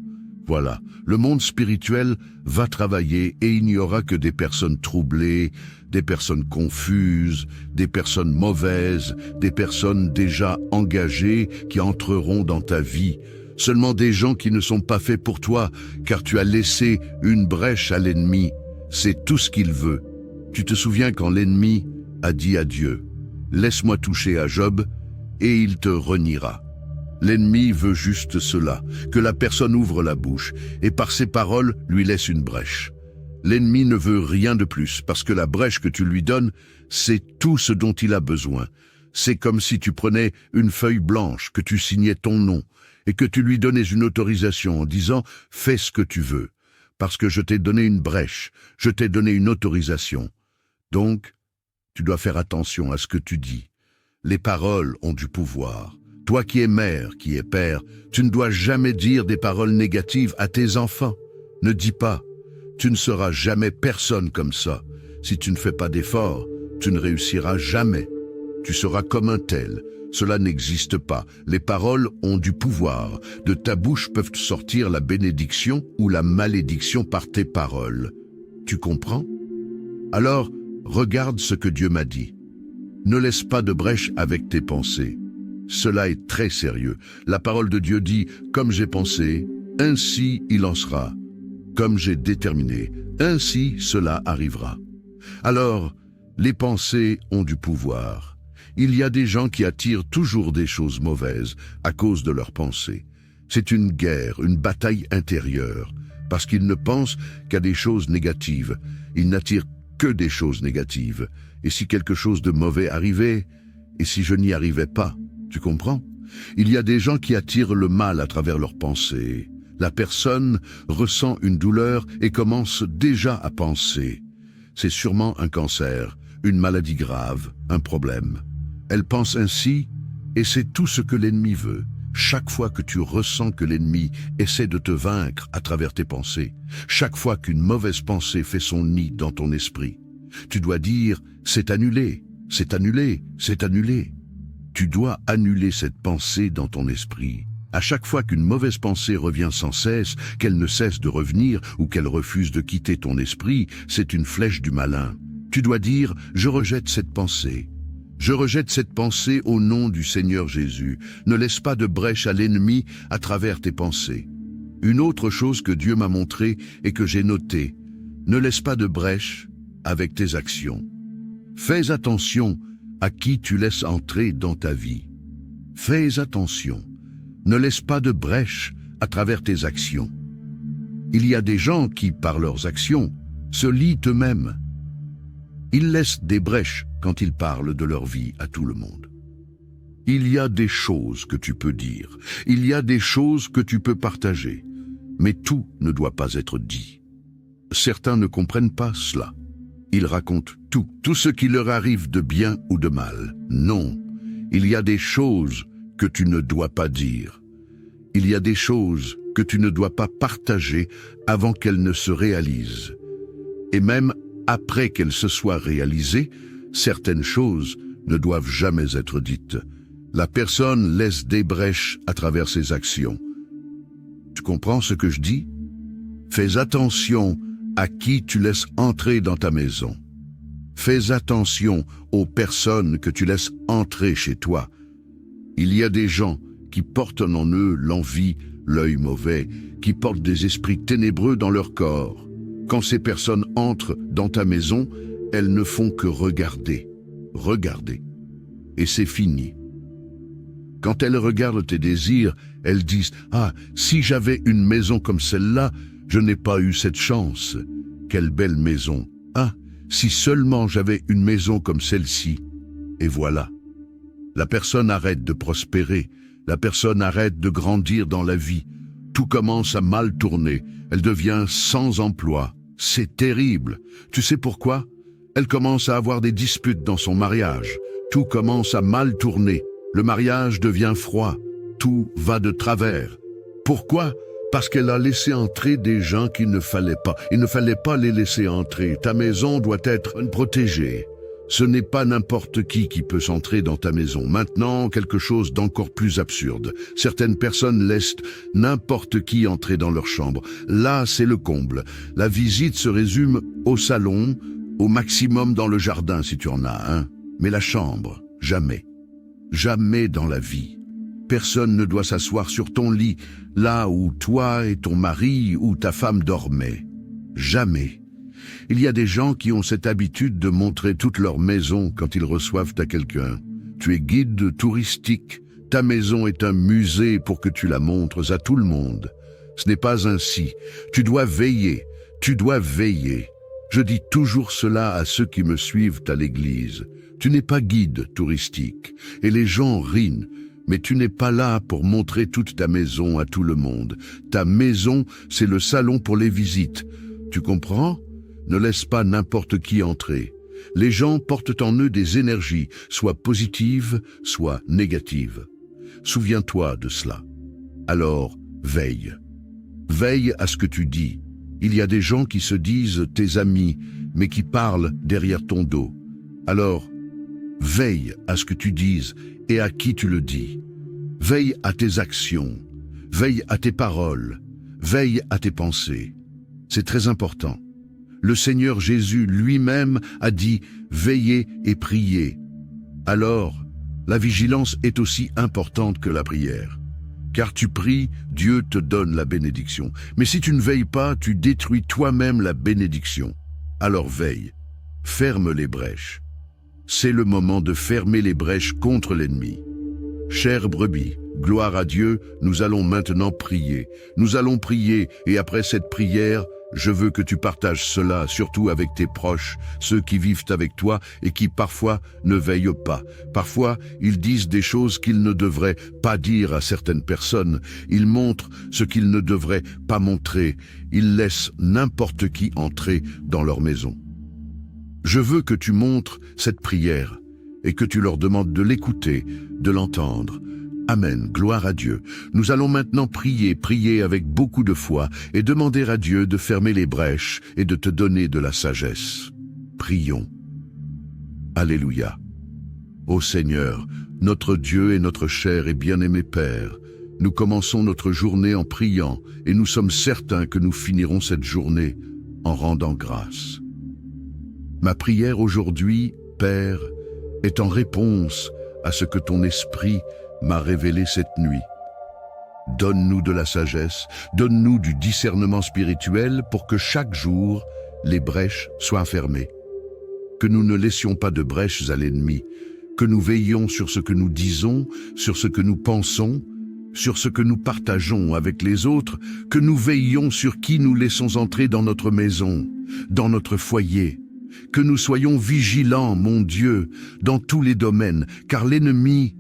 Speaker 1: Voilà, le monde spirituel va travailler et il n'y aura que des personnes troublées, des personnes confuses, des personnes mauvaises, des personnes déjà engagées qui entreront dans ta vie. Seulement des gens qui ne sont pas faits pour toi, car tu as laissé une brèche à l'ennemi. C'est tout ce qu'il veut. Tu te souviens quand l'ennemi a dit à Dieu, « Laisse-moi toucher à Job, et il te reniera. » L'ennemi veut juste cela, que la personne ouvre la bouche, et par ses paroles lui laisse une brèche. L'ennemi ne veut rien de plus, parce que la brèche que tu lui donnes, c'est tout ce dont il a besoin. C'est comme si tu prenais une feuille blanche, que tu signais ton nom, et que tu lui donnais une autorisation en disant « Fais ce que tu veux », parce que je t'ai donné une brèche, je t'ai donné une autorisation. Donc, tu dois faire attention à ce que tu dis. Les paroles ont du pouvoir. Toi qui es mère, qui es père, tu ne dois jamais dire des paroles négatives à tes enfants. Ne dis pas « Tu ne seras jamais personne comme ça. Si tu ne fais pas d'efforts, tu ne réussiras jamais. Tu seras comme un tel. » Cela n'existe pas. Les paroles ont du pouvoir. De ta bouche peuvent sortir la bénédiction ou la malédiction par tes paroles. Tu comprends? Alors, regarde ce que Dieu m'a dit. Ne laisse pas de brèche avec tes pensées. Cela est très sérieux. La parole de Dieu dit « Comme j'ai pensé, ainsi il en sera. Comme j'ai déterminé, ainsi cela arrivera. » Alors, les pensées ont du pouvoir. Il y a des gens qui attirent toujours des choses mauvaises à cause de leurs pensées. C'est une guerre, une bataille intérieure, parce qu'ils ne pensent qu'à des choses négatives. Ils n'attirent que des choses négatives. Et si quelque chose de mauvais arrivait, et si je n'y arrivais pas, tu comprends? Il y a des gens qui attirent le mal à travers leurs pensées. La personne ressent une douleur et commence déjà à penser. C'est sûrement un cancer, une maladie grave, un problème. Elle pense ainsi, et c'est tout ce que l'ennemi veut. Chaque fois que tu ressens que l'ennemi essaie de te vaincre à travers tes pensées, chaque fois qu'une mauvaise pensée fait son nid dans ton esprit, tu dois dire « c'est annulé, c'est annulé, c'est annulé ». Tu dois annuler cette pensée dans ton esprit. À chaque fois qu'une mauvaise pensée revient sans cesse, qu'elle ne cesse de revenir ou qu'elle refuse de quitter ton esprit, c'est une flèche du malin. Tu dois dire « je rejette cette pensée ». Je rejette cette pensée au nom du Seigneur Jésus. Ne laisse pas de brèche à l'ennemi à travers tes pensées. Une autre chose que Dieu m'a montrée et que j'ai notée, ne laisse pas de brèche avec tes actions. Fais attention à qui tu laisses entrer dans ta vie. Fais attention. Ne laisse pas de brèche à travers tes actions. Il y a des gens qui, par leurs actions, se lient eux-mêmes. Ils laissent des brèches quand ils parlent de leur vie à tout le monde. Il y a des choses que tu peux dire, il y a des choses que tu peux partager, mais tout ne doit pas être dit. Certains ne comprennent pas cela. Ils racontent tout ce qui leur arrive de bien ou de mal. Non, il y a des choses que tu ne dois pas dire. Il y a des choses que tu ne dois pas partager avant qu'elles ne se réalisent. Et même après qu'elles se soient réalisées, certaines choses ne doivent jamais être dites. La personne laisse des brèches à travers ses actions. Tu comprends ce que je dis? Fais attention à qui tu laisses entrer dans ta maison. Fais attention aux personnes que tu laisses entrer chez toi. Il y a des gens qui portent en eux l'envie, l'œil mauvais, qui portent des esprits ténébreux dans leur corps. Quand ces personnes entrent dans ta maison, elles ne font que regarder, regarder. Et c'est fini. Quand elles regardent tes désirs, elles disent « Ah, si j'avais une maison comme celle-là, je n'ai pas eu cette chance. Quelle belle maison. Ah, si seulement j'avais une maison comme celle-ci. » Et voilà. La personne arrête de prospérer, la personne arrête de grandir dans la vie. Tout commence à mal tourner, elle devient sans emploi. C'est terrible. Tu sais pourquoi? Elle commence à avoir des disputes dans son mariage. Tout commence à mal tourner. Le mariage devient froid. Tout va de travers. Pourquoi? Parce qu'elle a laissé entrer des gens qu'il ne fallait pas. Il ne fallait pas les laisser entrer. Ta maison doit être protégée. Ce n'est pas n'importe qui peut s'entrer dans ta maison. Maintenant, quelque chose d'encore plus absurde. Certaines personnes laissent n'importe qui entrer dans leur chambre. Là, c'est le comble. La visite se résume au salon, au maximum dans le jardin si tu en as un. Mais la chambre, jamais. Jamais dans la vie. Personne ne doit s'asseoir sur ton lit, là où toi et ton mari ou ta femme dormaient. Jamais. Il y a des gens qui ont cette habitude de montrer toute leur maison quand ils reçoivent à quelqu'un. Tu es guide touristique. Ta maison est un musée pour que tu la montres à tout le monde. Ce n'est pas ainsi. Tu dois veiller. Tu dois veiller. Je dis toujours cela à ceux qui me suivent à l'église. Tu n'es pas guide touristique. Et les gens rient. Mais tu n'es pas là pour montrer toute ta maison à tout le monde. Ta maison, c'est le salon pour les visites. Tu comprends ? Ne laisse pas n'importe qui entrer. Les gens portent en eux des énergies, soit positives, soit négatives. Souviens-toi de cela. Alors, veille. Veille à ce que tu dis. Il y a des gens qui se disent tes amis, mais qui parlent derrière ton dos. Alors, veille à ce que tu dises et à qui tu le dis. Veille à tes actions. Veille à tes paroles. Veille à tes pensées. C'est très important. Le Seigneur Jésus lui-même a dit « Veillez et priez ». Alors, la vigilance est aussi importante que la prière. Car tu pries, Dieu te donne la bénédiction. Mais si tu ne veilles pas, tu détruis toi-même la bénédiction. Alors veille, ferme les brèches. C'est le moment de fermer les brèches contre l'ennemi. Chère brebis, gloire à Dieu, nous allons maintenant prier. Nous allons prier et après cette prière, je veux que tu partages cela, surtout avec tes proches, ceux qui vivent avec toi et qui parfois ne veillent pas. Parfois, ils disent des choses qu'ils ne devraient pas dire à certaines personnes. Ils montrent ce qu'ils ne devraient pas montrer. Ils laissent n'importe qui entrer dans leur maison. Je veux que tu montres cette prière et que tu leur demandes de l'écouter, de l'entendre. Amen, gloire à Dieu. Nous allons maintenant prier avec beaucoup de foi et demander à Dieu de fermer les brèches et de te donner de la sagesse. Prions. Alléluia. Ô Seigneur, notre Dieu et notre cher et bien-aimé Père, nous commençons notre journée en priant et nous sommes certains que nous finirons cette journée en rendant grâce. Ma prière aujourd'hui, Père, est en réponse à ce que ton esprit m'a révélé cette nuit. Donne-nous de la sagesse, donne-nous du discernement spirituel pour que chaque jour, les brèches soient fermées. Que nous ne laissions pas de brèches à l'ennemi, que nous veillions sur ce que nous disons, sur ce que nous pensons, sur ce que nous partageons avec les autres, que nous veillions sur qui nous laissons entrer dans notre maison, dans notre foyer, que nous soyons vigilants, mon Dieu, dans tous les domaines, car l'ennemi,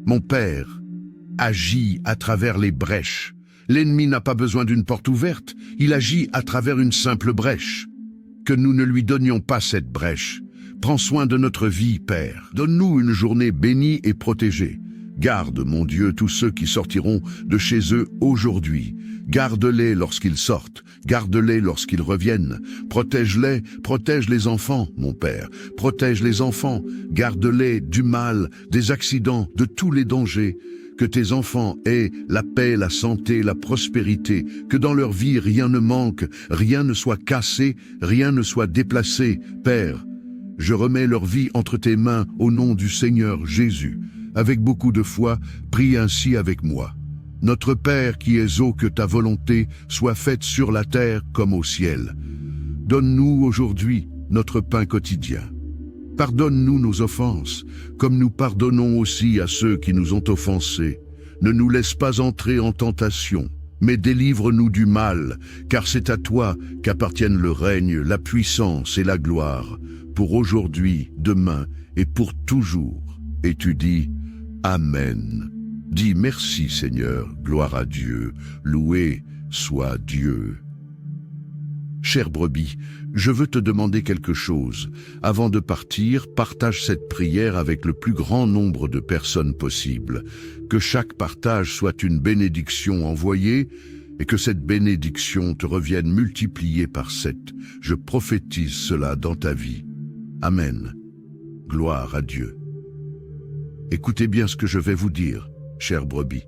Speaker 1: mon Père, agit à travers les brèches. L'ennemi n'a pas besoin d'une porte ouverte, il agit à travers une simple brèche. Que nous ne lui donnions pas cette brèche. Prends soin de notre vie, Père. Donne-nous une journée bénie et protégée. Garde, mon Dieu, tous ceux qui sortiront de chez eux aujourd'hui. Garde-les lorsqu'ils sortent, garde-les lorsqu'ils reviennent. Protège-les, protège les enfants, mon Père. Protège les enfants, garde-les du mal, des accidents, de tous les dangers. Que tes enfants aient la paix, la santé, la prospérité, que dans leur vie rien ne manque, rien ne soit cassé, rien ne soit déplacé. Père, je remets leur vie entre tes mains au nom du Seigneur Jésus. Avec beaucoup de foi, prie ainsi avec moi. Notre Père qui es haut, que ta volonté soit faite sur la terre comme au ciel. Donne-nous aujourd'hui notre pain quotidien. Pardonne-nous nos offenses, comme nous pardonnons aussi à ceux qui nous ont offensés. Ne nous laisse pas entrer en tentation, mais délivre-nous du mal, car c'est à toi qu'appartiennent le règne, la puissance et la gloire, pour aujourd'hui, demain et pour toujours. Et tu dis, Amen. Dis merci Seigneur, gloire à Dieu, loué soit Dieu. Chère brebis, je veux te demander quelque chose. Avant de partir, partage cette prière avec le plus grand nombre de personnes possible. Que chaque partage soit une bénédiction envoyée et que cette bénédiction te revienne multipliée par 7. Je prophétise cela dans ta vie. Amen. Gloire à Dieu. Écoutez bien ce que je vais vous dire, chères brebis.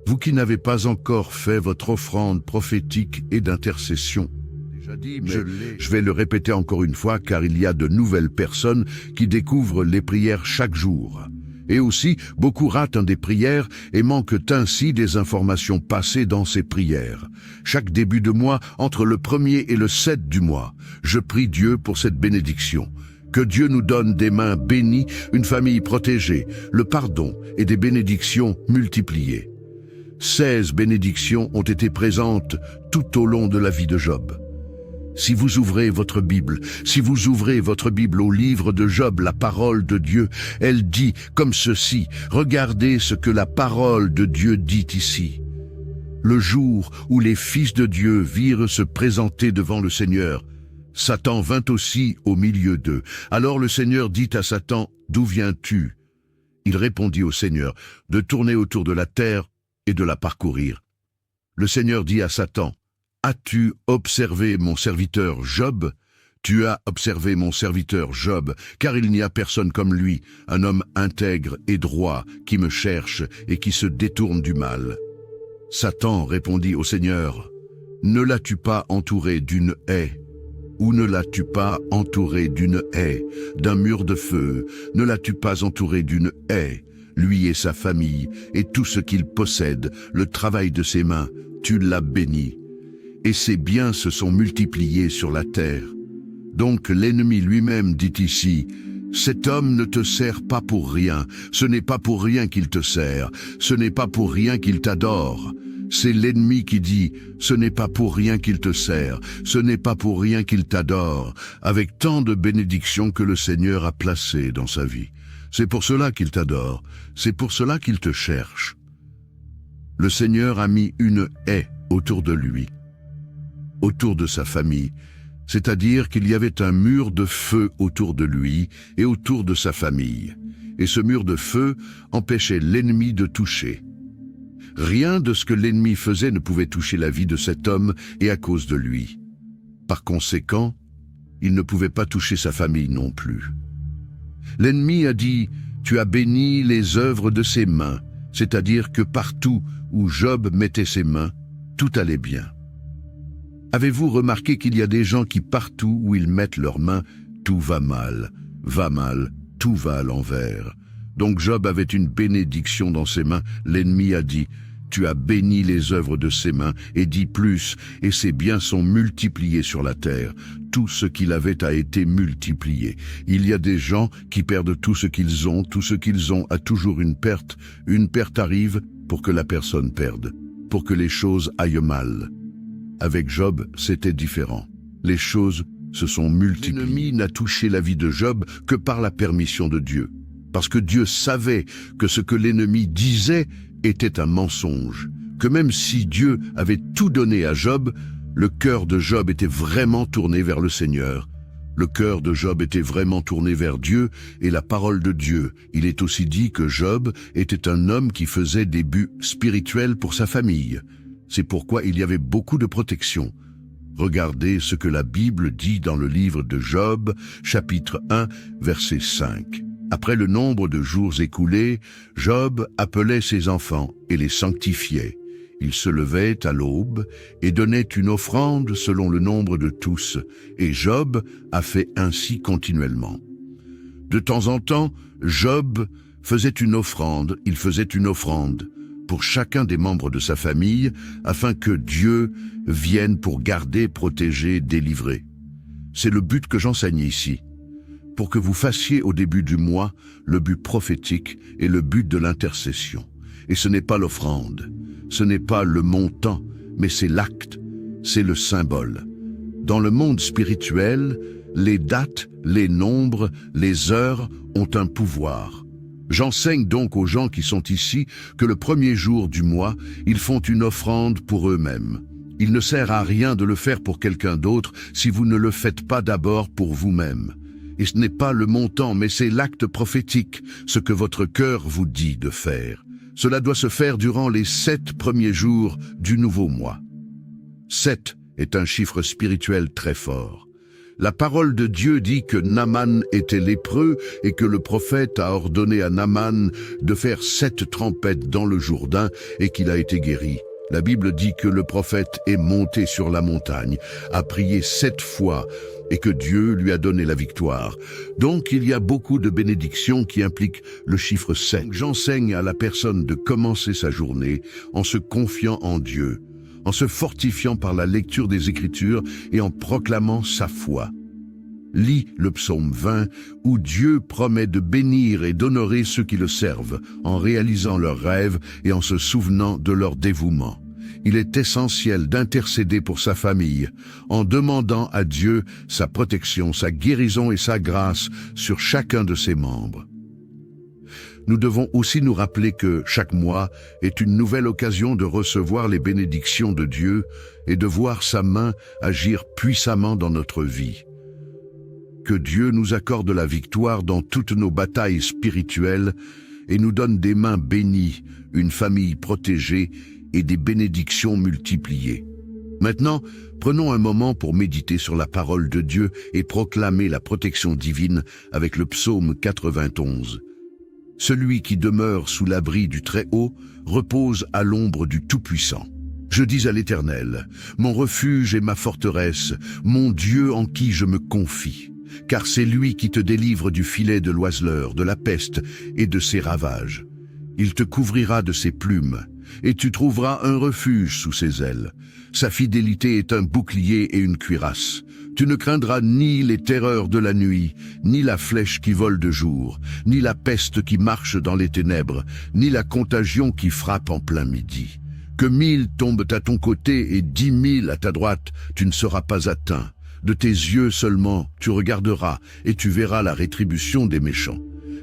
Speaker 1: Vous qui n'avez pas encore fait votre offrande prophétique et d'intercession, déjà dit, mais je vais le répéter encore une fois car il y a de nouvelles personnes qui découvrent les prières chaque jour. Et aussi, beaucoup ratent des prières et manquent ainsi des informations passées dans ces prières. Chaque début de mois, entre le 1er et le 7 du mois, je prie Dieu pour cette bénédiction. Que Dieu nous donne des mains bénies, une famille protégée, le pardon et des bénédictions multipliées. 16 bénédictions ont été présentes tout au long de la vie de Job. Si vous ouvrez votre Bible au livre de Job, la parole de Dieu, elle dit comme ceci, regardez ce que la parole de Dieu dit ici. Le jour où les fils de Dieu virent se présenter devant le Seigneur, Satan vint aussi au milieu d'eux. Alors le Seigneur dit à Satan, d'où viens-tu? Il répondit au Seigneur, de tourner autour de la terre et de la parcourir. Le Seigneur dit à Satan, as-tu observé mon serviteur Job? Tu as observé mon serviteur Job, car il n'y a personne comme lui, un homme intègre et droit, qui me cherche et qui se détourne du mal. Satan répondit au Seigneur, ne l'as-tu pas entouré d'une haie? Ou ne l'as-tu pas entouré d'une haie, d'un mur de feu? Ne l'as-tu pas entouré d'une haie? Lui et sa famille, et tout ce qu'il possède, le travail de ses mains, tu l'as béni. Et ses biens se sont multipliés sur la terre. Donc l'ennemi lui-même dit ici, cet homme ne te sert pas pour rien, ce n'est pas pour rien qu'il te sert, ce n'est pas pour rien qu'il t'adore. C'est l'ennemi qui dit, ce n'est pas pour rien qu'il te sert, ce n'est pas pour rien qu'il t'adore, avec tant de bénédictions que le Seigneur a placées dans sa vie. C'est pour cela qu'il t'adore, c'est pour cela qu'il te cherche. Le Seigneur a mis une haie autour de lui, autour de sa famille, c'est-à-dire qu'il y avait un mur de feu autour de lui et autour de sa famille. Et ce mur de feu empêchait l'ennemi de toucher. Rien de ce que l'ennemi faisait ne pouvait toucher la vie de cet homme et à cause de lui. Par conséquent, il ne pouvait pas toucher sa famille non plus. L'ennemi a dit, tu as béni les œuvres de ses mains, c'est-à-dire que partout où Job mettait ses mains, tout allait bien. Avez-vous remarqué qu'il y a des gens qui partout où ils mettent leurs mains, tout va mal, tout va à l'envers. Donc Job avait une bénédiction dans ses mains. L'ennemi a dit, tu as béni les œuvres de ses mains, et dit plus, et ses biens sont multipliés sur la terre. Tout ce qu'il avait a été multiplié. Il y a des gens qui perdent tout ce qu'ils ont a toujours une perte. Une perte arrive pour que la personne perde, pour que les choses aillent mal. Avec Job, c'était différent. Les choses se sont multipliées. L'ennemi n'a touché la vie de Job que par la permission de Dieu. Parce que Dieu savait que ce que l'ennemi disait était un mensonge, que même si Dieu avait tout donné à Job, le cœur de Job était vraiment tourné vers le Seigneur. Le cœur de Job était vraiment tourné vers Dieu et la parole de Dieu. Il est aussi dit que Job était un homme qui faisait des buts spirituels pour sa famille. C'est pourquoi il y avait beaucoup de protection. Regardez ce que la Bible dit dans le livre de Job, chapitre 1, verset 5. Après le nombre de jours écoulés, Job appelait ses enfants et les sanctifiait. Il se levait à l'aube et donnait une offrande selon le nombre de tous, et Job a fait ainsi continuellement. De temps en temps, Job faisait une offrande, pour chacun des membres de sa famille, afin que Dieu vienne pour garder, protéger, délivrer. C'est le but que j'enseigne ici, pour que vous fassiez au début du mois le but prophétique et le but de l'intercession. Et ce n'est pas l'offrande, ce n'est pas le montant, mais c'est l'acte, c'est le symbole. Dans le monde spirituel, les dates, les nombres, les heures ont un pouvoir. J'enseigne donc aux gens qui sont ici que le premier jour du mois, ils font une offrande pour eux-mêmes. Il ne sert à rien de le faire pour quelqu'un d'autre si vous ne le faites pas d'abord pour vous-même. Et ce n'est pas le montant, mais c'est l'acte prophétique, ce que votre cœur vous dit de faire. Cela doit se faire durant les 7 premiers jours du nouveau mois. 7 est un chiffre spirituel très fort. La parole de Dieu dit que Naaman était lépreux et que le prophète a ordonné à Naaman de faire 7 trempettes dans le Jourdain et qu'il a été guéri. La Bible dit que le prophète est monté sur la montagne, a prié 7 fois et que Dieu lui a donné la victoire. Donc il y a beaucoup de bénédictions qui impliquent le chiffre 7. J'enseigne à la personne de commencer sa journée en se confiant en Dieu, en se fortifiant par la lecture des Écritures et en proclamant sa foi. Lis le psaume 20 où Dieu promet de bénir et d'honorer ceux qui le servent en réalisant leurs rêves et en se souvenant de leur dévouement. Il est essentiel d'intercéder pour sa famille en demandant à Dieu sa protection, sa guérison et sa grâce sur chacun de ses membres. Nous devons aussi nous rappeler que chaque mois est une nouvelle occasion de recevoir les bénédictions de Dieu et de voir sa main agir puissamment dans notre vie. Que Dieu nous accorde la victoire dans toutes nos batailles spirituelles et nous donne des mains bénies, une famille protégée et des bénédictions multipliées. Maintenant, prenons un moment pour méditer sur la parole de Dieu et proclamer la protection divine avec le psaume 91. Celui qui demeure sous l'abri du Très-Haut repose à l'ombre du Tout-Puissant. Je dis à l'Éternel, mon refuge et ma forteresse, mon Dieu en qui je me confie. Car c'est lui qui te délivre du filet de l'oiseleur, de la peste et de ses ravages. Il te couvrira de ses plumes, et tu trouveras un refuge sous ses ailes. Sa fidélité est un bouclier et une cuirasse. Tu ne craindras ni les terreurs de la nuit, ni la flèche qui vole de jour, ni la peste qui marche dans les ténèbres, ni la contagion qui frappe en plein midi. Que 1000 tombent à ton côté et 10 000 à ta droite, tu ne seras pas atteint. De tes yeux seulement, tu regarderas et tu verras la rétribution des méchants.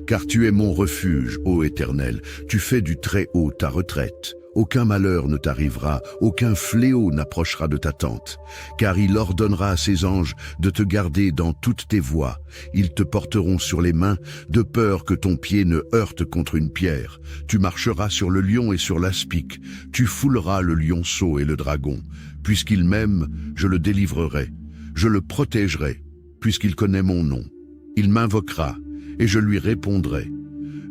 Speaker 1: Car tu es mon refuge, ô Éternel, tu fais du Très-Haut ta retraite. Aucun malheur ne t'arrivera, aucun fléau n'approchera de ta tente. Car il ordonnera à ses anges de te garder dans toutes tes voies. Ils te porteront sur les mains, de peur que ton pied ne heurte contre une pierre. Tu marcheras sur le lion et sur l'aspic. Tu fouleras le lionceau et le dragon. Puisqu'il m'aime, je le délivrerai. Je le protégerai, puisqu'il connaît mon nom. Il m'invoquera, et je lui répondrai.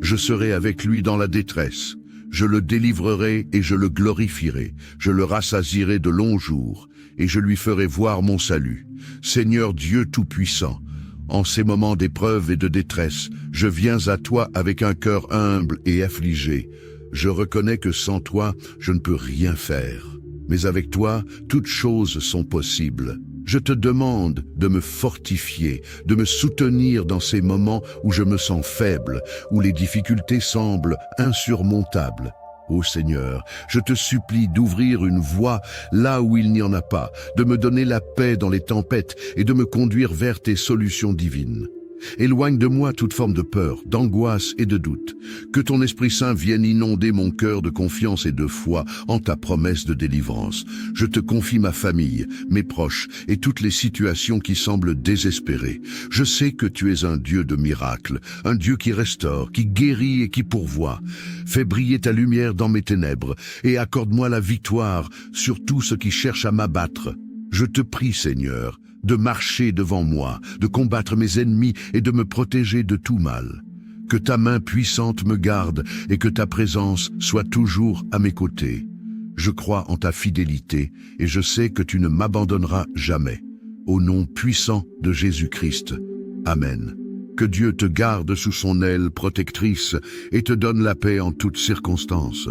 Speaker 1: Je serai avec lui dans la détresse. Je le délivrerai et je le glorifierai. Je le rassasierai de longs jours, et je lui ferai voir mon salut. Seigneur Dieu Tout-Puissant, en ces moments d'épreuve et de détresse, je viens à toi avec un cœur humble et affligé. Je reconnais que sans toi, je ne peux rien faire. Mais avec toi, toutes choses sont possibles. Je te demande de me fortifier, de me soutenir dans ces moments où je me sens faible, où les difficultés semblent insurmontables. Ô Seigneur, je te supplie d'ouvrir une voie là où il n'y en a pas, de me donner la paix dans les tempêtes et de me conduire vers tes solutions divines. Éloigne de moi toute forme de peur, d'angoisse et de doute. Que ton Esprit Saint vienne inonder mon cœur de confiance et de foi en ta promesse de délivrance. Je te confie ma famille, mes proches et toutes les situations qui semblent désespérées. Je sais que tu es un Dieu de miracles, un Dieu qui restaure, qui guérit et qui pourvoit. Fais briller ta lumière dans mes ténèbres et accorde-moi la victoire sur tout ce qui cherche à m'abattre. Je te prie, Seigneur, de marcher devant moi, de combattre mes ennemis et de me protéger de tout mal. Que ta main puissante me garde et que ta présence soit toujours à mes côtés. Je crois en ta fidélité et je sais que tu ne m'abandonneras jamais. Au nom puissant de Jésus-Christ. Amen. Que Dieu te garde sous son aile protectrice et te donne la paix en toutes circonstances.